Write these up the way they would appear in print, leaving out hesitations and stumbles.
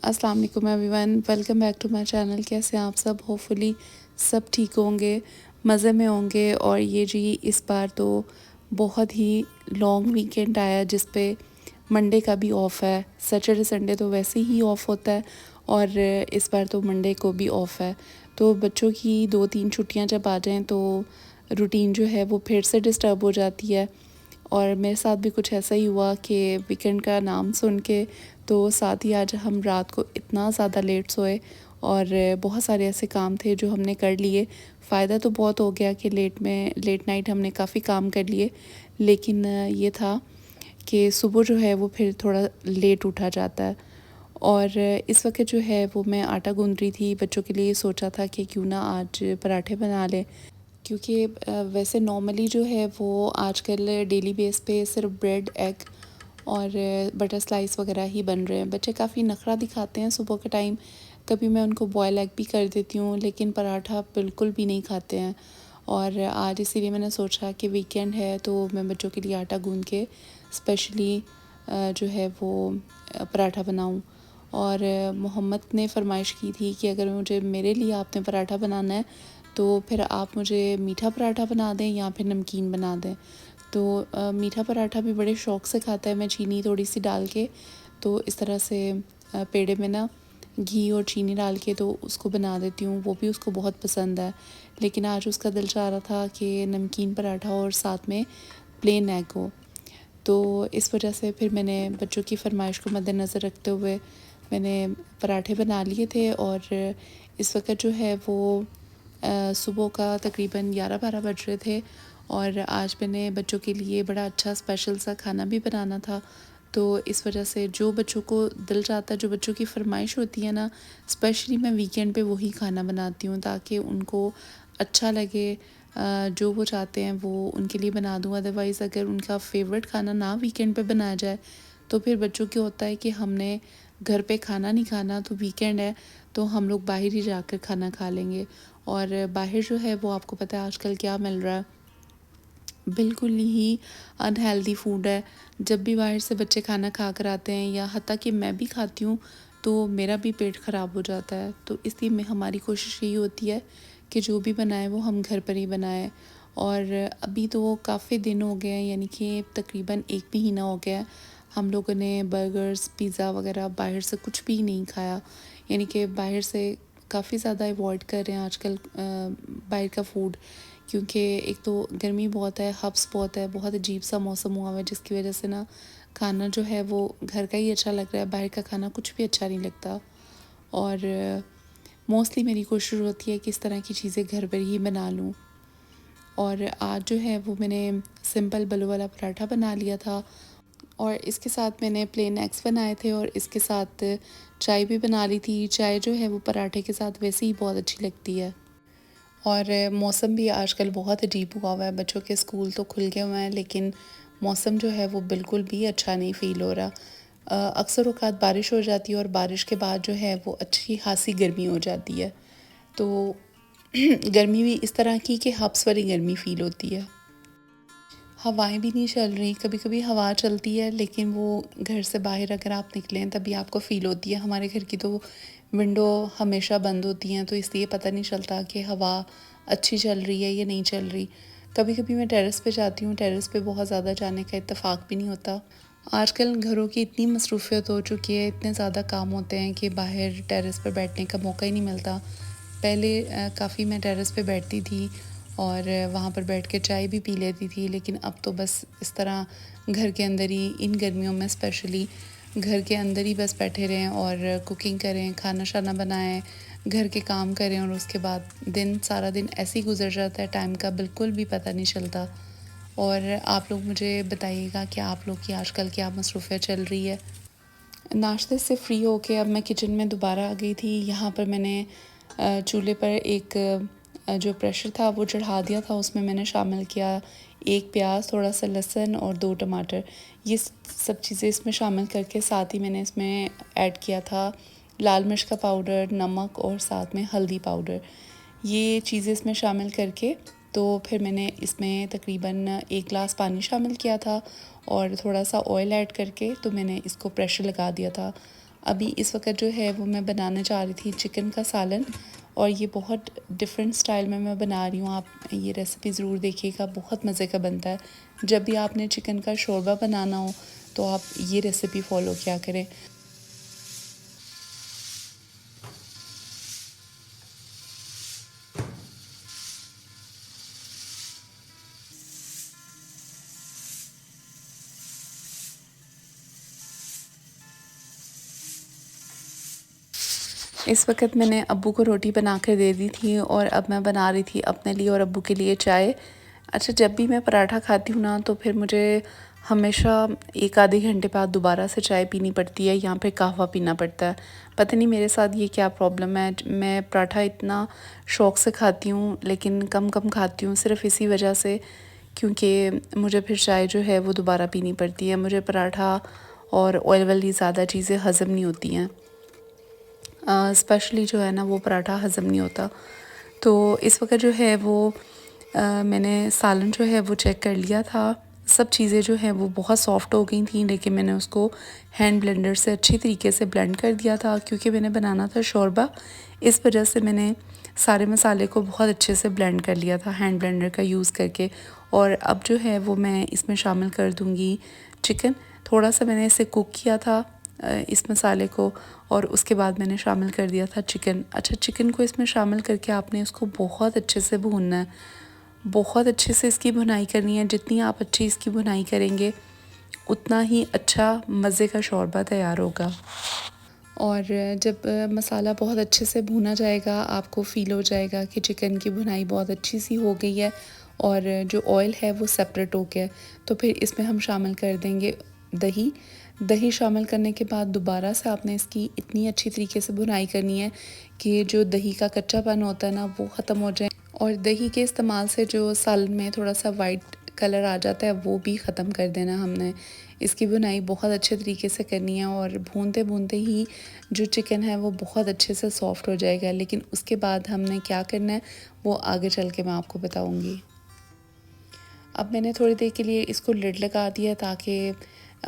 अस्सलाम वालेकुम everyone, welcome back to my channel. कैसे हैं आप सब? होपफुली सब ठीक होंगे, मज़े में होंगे। और ये जी इस बार तो बहुत ही लॉन्ग वीकेंड आया जिस पे मंडे का भी ऑफ़ है। सैटरडे संडे तो वैसे ही ऑफ़ होता है और इस बार तो मंडे को भी ऑफ़ है। तो बच्चों की 2-3 छुट्टियां जब आ जाएं तो रूटीन जो है वो फिर से डिस्टर्ब हो जाती है। और मेरे साथ भी कुछ ऐसा ही हुआ कि वीकेंड का नाम सुन के तो साथ ही आज हम रात को इतना ज़्यादा लेट सोए और बहुत सारे ऐसे काम थे जो हमने कर लिए। फ़ायदा तो बहुत हो गया कि लेट नाइट हमने काफ़ी काम कर लिए, लेकिन ये था कि सुबह जो है वो फिर थोड़ा लेट उठा जाता है। और इस वक्त जो है वो मैं आटा गूंद रही थी बच्चों के लिए। सोचा था कि क्यों ना आज पराठे बना लें, क्योंकि वैसे नॉर्मली जो है वो आजकल डेली बेस पे सिर्फ ब्रेड, एग और बटर स्लाइस वगैरह ही बन रहे हैं। बच्चे काफ़ी नखरा दिखाते हैं सुबह के टाइम। कभी मैं उनको बॉयल एग भी कर देती हूँ, लेकिन पराठा बिल्कुल भी नहीं खाते हैं। और आज इसीलिए मैंने सोचा कि वीकेंड है तो मैं बच्चों के लिए आटा गूंद के स्पेशली जो है वो पराठा बनाऊँ। और मोहम्मद ने फरमाइश की थी कि अगर मेरे लिए आपने पराठा बनाना है तो फिर आप मुझे मीठा पराठा बना दें या फिर नमकीन बना दें। तो मीठा पराठा भी बड़े शौक़ से खाता है। मैं चीनी थोड़ी सी डाल के तो इस तरह से पेड़े में ना घी और चीनी डाल के तो उसको बना देती हूँ, वो भी उसको बहुत पसंद है। लेकिन आज उसका दिल चाह रहा था कि नमकीन पराठा और साथ में प्लेन एग हो। तो इस वजह से फिर मैंने बच्चों की फरमाइश को मद्देनज़र रखते हुए मैंने पराठे बना लिए थे। और इस वक्त जो है वो सुबह का तकरीबन 11-12 बज रहे थे और आज मैंने बच्चों के लिए बड़ा अच्छा स्पेशल सा खाना भी बनाना था। तो इस वजह से जो बच्चों को दिल चाहता है, जो बच्चों की फरमाइश होती है ना, स्पेशली मैं वीकेंड पे वही खाना बनाती हूँ ताकि उनको अच्छा लगे। जो वो चाहते हैं वो उनके लिए बना दूँ। अदरवाइज़ अगर उनका फेवरेट खाना ना वीकेंड पे बनाया जाए तो फिर बच्चों को होता है कि हमने घर पे खाना नहीं खाना, तो वीकेंड है तो हम लोग बाहर ही जाकर खाना खा लेंगे। और बाहर जो है वो आपको पता है आजकल क्या मिल रहा है, बिल्कुल ही अनहेल्दी फूड है। जब भी बाहर से बच्चे खाना खा कर आते हैं या हत्ता कि मैं भी खाती हूँ तो मेरा भी पेट ख़राब हो जाता है। तो इसलिए हमारी कोशिश यही होती है कि जो भी बनाए वो हम घर पर ही बनाएं। और अभी तो काफ़ी दिन हो गए हैं, यानी कि तकरीबन 1 महीना हो गया है हम लोगों ने बर्गर्स, पिज़्ज़ा वगैरह बाहर से कुछ भी नहीं खाया। यानी कि बाहर से काफ़ी ज़्यादा अवॉइड कर रहे हैं आजकल बाहर का फूड, क्योंकि एक तो गर्मी बहुत है, हब्स बहुत है, बहुत अजीब सा मौसम हुआ हुआ है जिसकी वजह से ना खाना जो है वो घर का ही अच्छा लग रहा है, बाहर का खाना कुछ भी अच्छा नहीं लगता। और मोस्टली मेरी कोशिश होती है कि इस तरह की चीज़ें घर पर ही बना लूँ। और आज जो है वो मैंने सिंपल बलू वाला पराठा बना लिया था और इसके साथ मैंने प्लेन एग्स बनाए थे और इसके साथ चाय भी बना ली थी। चाय जो है वो पराठे के साथ वैसे ही बहुत अच्छी लगती है। और मौसम भी आजकल बहुत अजीब हुआ हुआ है। बच्चों के स्कूल तो खुल गए हुए हैं, लेकिन मौसम जो है वो बिल्कुल भी अच्छा नहीं फ़ील हो रहा। अक्सर औक़ात बारिश हो जाती है और बारिश के बाद जो है वो अच्छी खासी गर्मी हो जाती है। तो गर्मी भी इस तरह की कि हब्स वाली गर्मी फ़ील होती है। हवाएं भी नहीं चल रही, कभी कभी हवा चलती है लेकिन वो घर से बाहर अगर आप निकलें तभी आपको फ़ील होती है। हमारे घर की तो विंडो हमेशा बंद होती हैं तो इसलिए पता नहीं चलता कि हवा अच्छी चल रही है या नहीं चल रही। कभी कभी मैं टेरेस पे जाती हूँ, टेरेस पे बहुत ज़्यादा जाने का इत्तेफाक भी नहीं होता। आजकल घरों की इतनी मसरूफियत हो चुकी है, इतने ज़्यादा काम होते हैं कि बाहर टेरेस पर बैठने का मौका ही नहीं मिलता। पहले काफ़ी मैं टेरेस पे बैठती थी और वहाँ पर बैठ के चाय भी पी लेती थी, लेकिन अब तो बस इस तरह घर के अंदर ही, इन गर्मियों में स्पेशली घर के अंदर ही बस बैठे रहें और कुकिंग करें, खाना शाना बनाएं, घर के काम करें और उसके बाद सारा दिन ऐसे ही गुजर जाता है, टाइम का बिल्कुल भी पता नहीं चलता। और आप लोग मुझे बताइएगा कि आप लोग की आजकल क्या मसरूफ़ियत चल रही है। नाश्ते से फ्री होके अब मैं किचन में दोबारा आ गई थी। यहाँ पर मैंने चूल्हे पर एक जो प्रेशर था वो चढ़ा दिया था। उसमें मैंने शामिल किया 1 प्याज, थोड़ा सा लहसुन और 2 टमाटर। ये सब चीज़ें इसमें शामिल करके साथ ही मैंने इसमें ऐड किया था लाल मिर्च का पाउडर, नमक और साथ में हल्दी पाउडर। ये चीज़ें इसमें शामिल करके तो फिर मैंने इसमें तकरीबन 1 गिलास पानी शामिल किया था और थोड़ा सा ऑयल ऐड करके तो मैंने इसको प्रेशर लगा दिया था। अभी इस वक्त जो है वो मैं बनाने जा रही थी चिकन का सालन, और ये बहुत डिफरेंट स्टाइल में मैं बना रही हूँ। आप ये रेसिपी ज़रूर देखिएगा, बहुत मज़े का बनता है। जब भी आपने चिकन का शोरबा बनाना हो तो आप ये रेसिपी फ़ॉलो किया करें। इस वक्त मैंने अब्बू को रोटी बना कर दे दी थी और अब मैं बना रही थी अपने लिए और अब्बू के लिए चाय। अच्छा, जब भी मैं पराठा खाती हूँ ना तो फिर मुझे हमेशा एक आधे घंटे बाद दोबारा से चाय पीनी पड़ती है, यहाँ पे कहवा पीना पड़ता है। पता नहीं मेरे साथ ये क्या प्रॉब्लम है। मैं पराठा इतना शौक़ से खाती हूँ लेकिन कम कम खाती हूँ, सिर्फ़ इसी वजह से क्योंकि मुझे फिर चाय जो है वो दोबारा पीनी पड़ती है। मुझे पराठा और ऑयल वाली ज़्यादा चीज़ें हज़म नहीं होती हैं, स्पेशली जो है ना वो पराठा हज़म नहीं होता। तो इस वक्त जो है वो मैंने सालन जो है वो चेक कर लिया था। सब चीज़ें जो हैं वो बहुत सॉफ़्ट हो गई थी, लेकिन मैंने उसको हैंड ब्लेंडर से अच्छी तरीके से ब्लेंड कर दिया था क्योंकि मैंने बनाना था शोरबा। इस वजह से मैंने सारे मसाले को बहुत अच्छे से ब्लेंड कर लिया था हैंड ब्लेंडर का यूज़ करके। और अब जो है वो मैं इसमें शामिल कर दूँगी चिकन। थोड़ा सा मैंने इसे कुक किया था इस मसाले को, और उसके बाद मैंने शामिल कर दिया था चिकन। अच्छा, चिकन को इसमें शामिल करके आपने इसको बहुत अच्छे से भूनना है, बहुत अच्छे से इसकी भुनाई करनी है। जितनी आप अच्छी इसकी भुनाई करेंगे उतना ही अच्छा मज़े का शोरबा तैयार होगा। और जब मसाला बहुत अच्छे से भुना जाएगा आपको फ़ील हो जाएगा कि चिकन की भुनाई बहुत अच्छी सी हो गई है और जो ऑयल है वो सेपरेट हो गया है। तो फिर इसमें हम शामिल कर देंगे दही। दही शामिल करने के बाद दोबारा से आपने इसकी इतनी अच्छी तरीके से भुनाई करनी है कि जो दही का कच्चापन होता है ना वो ख़त्म हो जाए, और दही के इस्तेमाल से जो सालन में थोड़ा सा वाइट कलर आ जाता है वो भी ख़त्म कर देना हमने। इसकी भुनाई बहुत अच्छे तरीके से करनी है और भूनते भूनते ही जो चिकन है वो बहुत अच्छे से सॉफ़्ट हो जाएगा। लेकिन उसके बाद हमने क्या करना है वो आगे चल के मैं आपको बताऊँगी। अब मैंने थोड़ी देर के लिए इसको लिड लगा दिया ताकि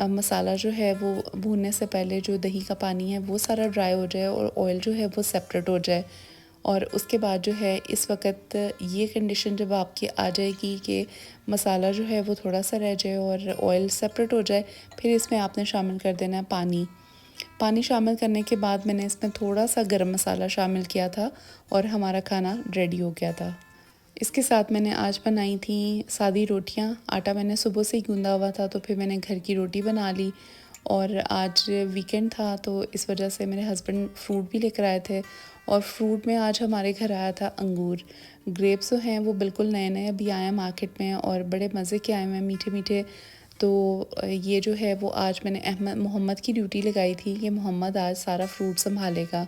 मसाला जो है वो भूनने से पहले जो दही का पानी है वो सारा ड्राई हो जाए और ऑयल जो है वो सेपरेट हो जाए। और उसके बाद जो है इस वक्त ये कंडीशन जब आपकी आ जाएगी कि मसाला जो है वो थोड़ा सा रह जाए और ऑयल सेपरेट हो जाए, फिर इसमें आपने शामिल कर देना है पानी। पानी शामिल करने के बाद मैंने इसमें थोड़ा सा गरम मसाला शामिल किया था और हमारा खाना रेडी हो गया था। इसके साथ मैंने आज बनाई थी सादी रोटियां। आटा मैंने सुबह से ही गूंदा हुआ था तो फिर मैंने घर की रोटी बना ली। और आज वीकेंड था तो इस वजह से मेरे हस्बैंड फ्रूट भी लेकर आए थे, और फ्रूट में आज हमारे घर आया था अंगूर। ग्रेप्स जो हैं वो बिल्कुल नए नए अभी आए हैं मार्केट में और बड़े मज़े के आए हैं, मीठे मीठे। तो ये जो है वो आज मैंने मोहम्मद की ड्यूटी लगाई थी कि मोहम्मद आज सारा फ्रूट संभालेगा,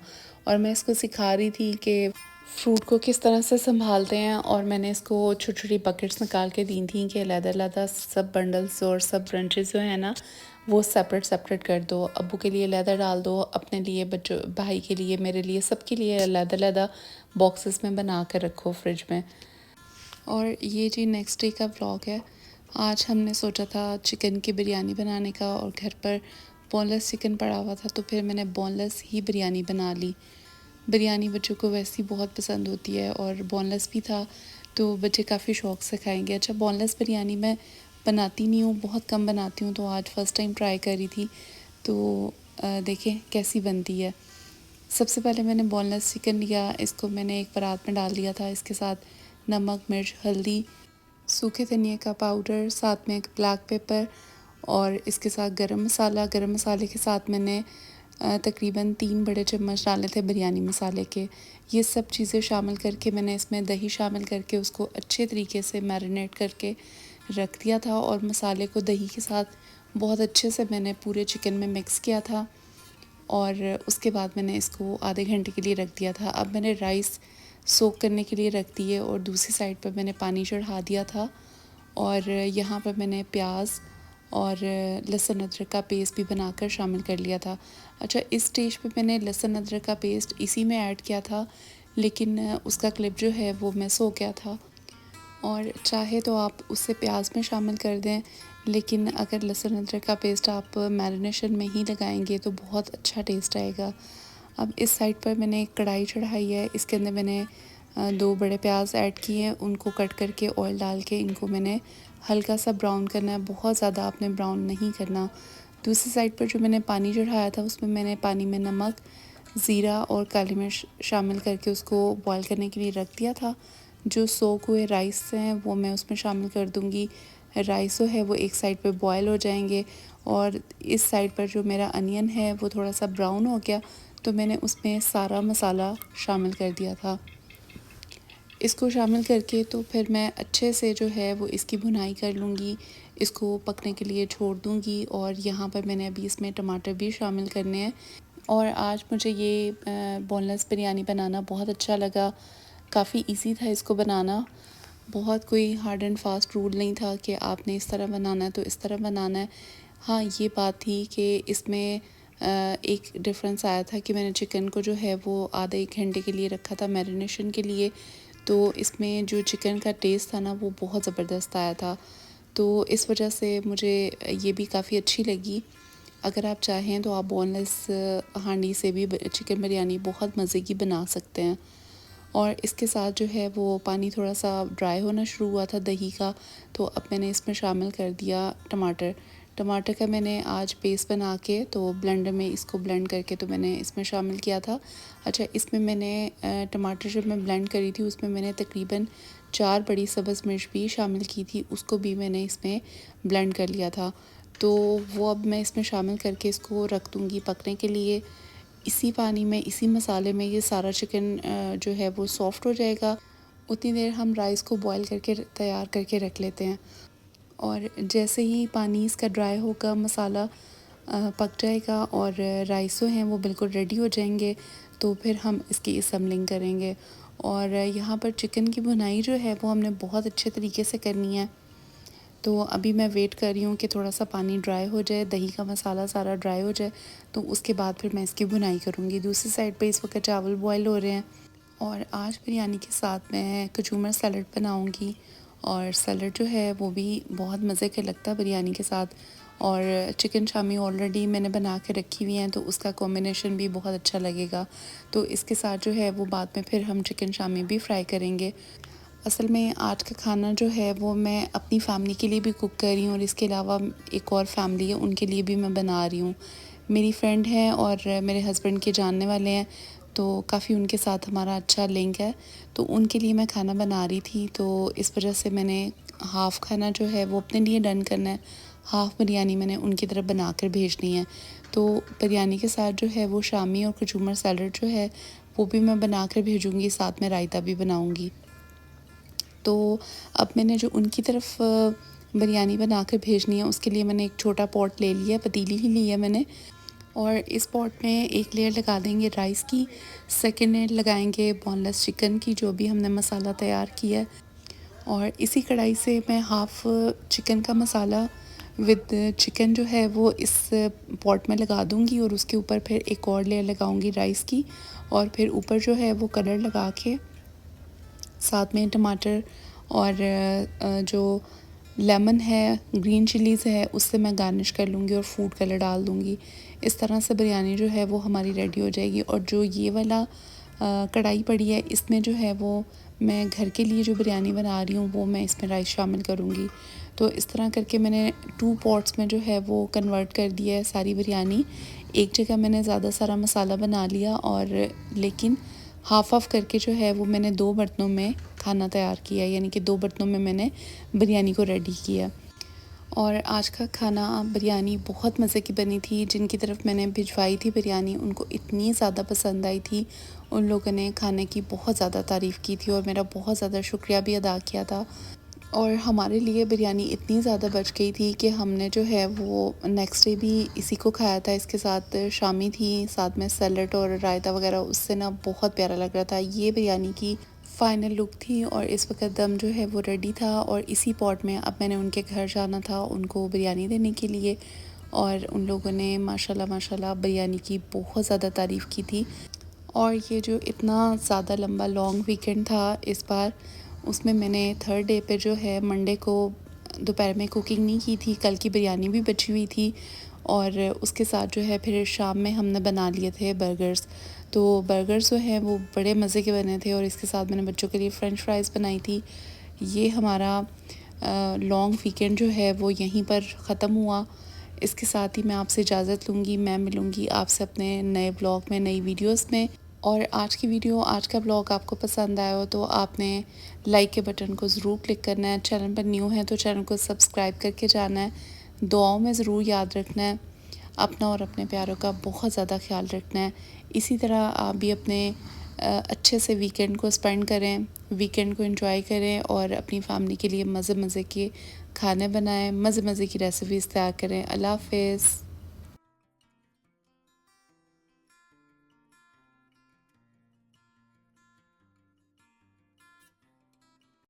और मैं इसको सिखा रही थी कि फ्रूट को किस तरह से संभालते हैं। और मैंने इसको छोटी छोटी बकेट्स निकाल के दी थी कि अलग-अलग सब बंडल्स और सब ब्रंचेस जो है ना वो सेपरेट सेपरेट कर दो। अब्बू के लिए अलग डाल दो, अपने लिए, बच्चों, भाई के लिए, मेरे लिए, सबके लिए अलग-अलग बॉक्सेस में बना कर रखो फ्रिज में। और ये जी नेक्स्ट डे का व्लॉग है। आज हमने सोचा था चिकन की बिरयानी बनाने का, और घर पर बोनलेस चिकन पड़ा हुआ था तो फिर मैंने बोनलेस ही बिरयानी बना ली। बिरयानी बच्चों को वैसे ही बहुत पसंद होती है और बोनलेस भी था तो बच्चे काफ़ी शौक़ से खाएंगे। अच्छा, बोनलेस बिरयानी मैं बनाती नहीं हूँ, बहुत कम बनाती हूँ, तो आज फ़र्स्ट टाइम ट्राई करी थी। तो देखें कैसी बनती है। सबसे पहले मैंने बोनलेस चिकन लिया, इसको मैंने एक परात में डाल दिया था। इसके साथ नमक, मिर्च, हल्दी, सूखे धनिया का पाउडर, साथ में एक ब्लैक पेपर, और इसके साथ गरम मसाला। गरम मसाले के साथ मैंने तकरीबन 3 बड़े चम्मच डाले थे बिरयानी मसाले के। ये सब चीज़ें शामिल करके मैंने इसमें दही शामिल करके उसको अच्छे तरीके से मैरिनेट करके रख दिया था, और मसाले को दही के साथ बहुत अच्छे से मैंने पूरे चिकन में मिक्स किया था। और उसके बाद मैंने इसको आधे घंटे के लिए रख दिया था। अब मैंने राइस सोक करने के लिए रख दिए और दूसरी साइड पर मैंने पानी चढ़ा दिया था, और यहाँ पर मैंने प्याज और लहसुन अदरक का पेस्ट भी बनाकर शामिल कर लिया था। अच्छा, इस स्टेज पे मैंने लहसुन अदरक का पेस्ट इसी में ऐड किया था, लेकिन उसका क्लिप जो है वो मिस हो गया था। और चाहे तो आप उससे प्याज में शामिल कर दें, लेकिन अगर लहसुन अदरक का पेस्ट आप मैरिनेशन में ही लगाएंगे तो बहुत अच्छा टेस्ट आएगा। अब इस साइड पर मैंने एक कढ़ाई चढ़ाई है, इसके अंदर मैंने 2 बड़े प्याज ऐड किए हैं, उनको कट करके ऑयल डाल के इनको मैंने हल्का सा ब्राउन करना है, बहुत ज़्यादा आपने ब्राउन नहीं करना। दूसरी साइड पर जो मैंने पानी चढ़ाया था उसमें मैंने पानी में नमक, ज़ीरा और काली मिर्च शामिल करके उसको बॉईल करने के लिए रख दिया था। जो सोक हुए राइस हैं वो मैं उसमें शामिल कर दूँगी। राइस जो है वो एक साइड पे बॉयल हो जाएंगे और इस साइड पर जो मेरा अनियन है वो थोड़ा सा ब्राउन हो गया तो मैंने उसमें सारा मसाला शामिल कर दिया था। इसको शामिल करके तो फिर मैं अच्छे से जो है वो इसकी भुनाई कर लूँगी, इसको पकने के लिए छोड़ दूँगी। और यहाँ पर मैंने अभी इसमें टमाटर भी शामिल करने हैं। और आज मुझे ये बोनलेस बिरयानी बनाना बहुत अच्छा लगा, काफ़ी इजी था इसको बनाना। बहुत कोई हार्ड एंड फास्ट रूल नहीं था कि आपने इस तरह बनाना है तो इस तरह बनाना है। हाँ, ये बात थी कि इसमें एक डिफरेंस आया था कि मैंने चिकन को जो है वो आधे 1 घंटे के लिए रखा था मैरिनेशन के लिए, तो इसमें जो चिकन का टेस्ट था ना वो बहुत ज़बरदस्त आया था। तो इस वजह से मुझे ये भी काफ़ी अच्छी लगी। अगर आप चाहें तो आप बोनलेस हांडी से भी चिकन बिरयानी बहुत मज़े की बना सकते हैं। और इसके साथ जो है वो पानी थोड़ा सा ड्राई होना शुरू हुआ था दही का, तो अब मैंने इसमें शामिल कर दिया टमाटर। टमाटर का मैंने आज पेस्ट बना के तो ब्लेंडर में इसको ब्लेंड करके तो मैंने इसमें शामिल किया था। अच्छा, इसमें मैंने टमाटर जब मैं ब्लेंड करी थी उसमें मैंने तकरीबन 4 बड़ी सब्ज़ मिर्च भी शामिल की थी, उसको भी मैंने इसमें ब्लेंड कर लिया था। तो वो अब मैं इसमें शामिल करके इसको रख दूँगी पकने के लिए। इसी पानी में, इसी मसाले में ये सारा चिकन जो है वो सॉफ़्ट हो जाएगा। उतनी देर हम राइस को बॉईल करके तैयार करके रख लेते हैं। और जैसे ही पानी इसका ड्राई होगा, मसाला पक जाएगा और राइस जो हैं वो बिल्कुल रेडी हो जाएंगे, तो फिर हम इसकी असम्बलिंग करेंगे। और यहाँ पर चिकन की भुनाई जो है वो हमने बहुत अच्छे तरीके से करनी है। तो अभी मैं वेट कर रही हूँ कि थोड़ा सा पानी ड्राई हो जाए, दही का मसाला सारा ड्राई हो जाए, तो उसके बाद फिर मैं इसकी भुनाई करूँगी। दूसरी साइड पे इस वक्त चावल बॉयल हो रहे हैं और आज बिरयानी के साथ मैं कचूमर सैलड बनाऊँगी। और सैलड जो है वो भी बहुत मज़े का लगता है बिरयानी के साथ। और चिकन शामी ऑलरेडी मैंने बना के रखी हुई हैं तो उसका कॉम्बिनेशन भी बहुत अच्छा लगेगा। तो इसके साथ जो है वो बाद में फिर हम चिकन शामी भी फ्राई करेंगे। असल में आज का खाना जो है वो मैं अपनी फ़ैमिली के लिए भी कुक कर रही हूँ और इसके अलावा एक और फैमिली है उनके लिए भी मैं बना रही हूँ। मेरी फ्रेंड है और मेरे हस्बैंड के जानने वाले हैं, तो काफ़ी उनके साथ हमारा अच्छा लिंक है। तो उनके लिए मैं खाना बना रही थी, तो इस वजह से मैंने हाफ़ खाना जो है वो अपने लिए डन करना है, हाफ़ बिरयानी मैंने उनकी तरफ बना कर भेजनी है। तो बिरयानी के साथ जो है वो शामी और कचूमर सैलड जो है वो भी मैं बना कर भेजूँगी, साथ में रायता भी बनाऊँगी। तो अब मैंने जो उनकी तरफ बिरयानी बना कर भेजनी है उसके लिए मैंने एक छोटा पॉट ले लिया, पतीली ही ली है मैंने। और इस पॉट में एक लेयर लगा देंगे राइस की, सेकेंड लेयर लगाएंगे बोनलेस चिकन की जो भी हमने मसाला तैयार किया है। और इसी कढ़ाई से मैं हाफ़ चिकन का मसाला विद चिकन जो है वो इस पॉट में लगा दूंगी और उसके ऊपर फिर एक और लेयर लगाऊंगी राइस की। और फिर ऊपर जो है वो कलर लगा के साथ में टमाटर और जो लेमन है, ग्रीन चिलीज़ है, उससे मैं गार्निश कर लूँगी और फूड कलर डाल दूँगी। इस तरह से बिरयानी जो है वो हमारी रेडी हो जाएगी। और जो ये वाला कढ़ाई पड़ी है इसमें जो है वो मैं घर के लिए जो बिरयानी बना रही हूँ वो मैं इसमें राइस शामिल करूँगी। तो इस तरह करके मैंने 2 पॉट्स में जो है वो कन्वर्ट कर दिया है सारी बिरयानी। एक जगह मैंने ज़्यादा सारा मसाला बना लिया और लेकिन हाफ़ ऑफ करके जो है वो मैंने 2 बर्तनों में खाना तैयार किया, यानी कि 2 बर्तनों में मैंने बिरयानी को रेडी किया। और आज का खाना बिरयानी बहुत मज़े की बनी थी। जिनकी तरफ मैंने भिजवाई थी बिरयानी उनको इतनी ज़्यादा पसंद आई थी, उन लोगों ने खाने की बहुत ज़्यादा तारीफ़ की थी और मेरा बहुत ज़्यादा शुक्रिया भी अदा किया था। और हमारे लिए बिरयानी इतनी ज़्यादा बच गई थी कि हमने जो है वो नेक्स्ट डे भी इसी को खाया था। इसके साथ शामी थी, साथ में सैलड और रायता वगैरह, उससे ना बहुत प्यारा लग रहा था। ये बिरयानी की फ़ाइनल लुक थी और इस वक्त दम जो है वो रेडी था। और इसी पॉट में अब मैंने उनके घर जाना था उनको बिरयानी देने के लिए। और उन लोगों ने माशाल्लाह माशाल्लाह बिरयानी की बहुत ज़्यादा तारीफ़ की थी। और ये जो इतना ज़्यादा लंबा लॉन्ग वीकेंड था इस बार, उसमें मैंने थर्ड डे पे जो है मंडे को दोपहर में कुकिंग नहीं की थी, कल की बिरयानी भी बची हुई थी और उसके साथ जो है फिर शाम में हमने बना लिए थे बर्गर्स। तो बर्गर्स जो हैं वो बड़े मज़े के बने थे और इसके साथ मैंने बच्चों के लिए फ़्रेंच फ्राइज़ बनाई थी। ये हमारा लॉन्ग वीकेंड जो है वो यहीं पर ख़त्म हुआ। इसके साथ ही मैं आपसे इजाज़त लूँगी। मैं मिलूँगी आपसे अपने नए ब्लॉग में, नई वीडियोस में। और आज का ब्लॉग आपको पसंद आया हो तो आपने लाइक के बटन को ज़रूर क्लिक करना है। चैनल पर न्यू है तो चैनल को सब्सक्राइब करके जाना है। दुआओं में ज़रूर याद रखना है। अपना और अपने प्यारों का बहुत ज़्यादा ख्याल रखना है। इसी तरह आप भी अपने अच्छे से वीकेंड को स्पेंड करें, वीकेंड को एंजॉय करें और अपनी फैमिली के लिए मज़े मज़े के खाने बनाएं, मज़े मज़े की रेसिपीज़ तैयार करें। अल्लाह हाफ़िज़।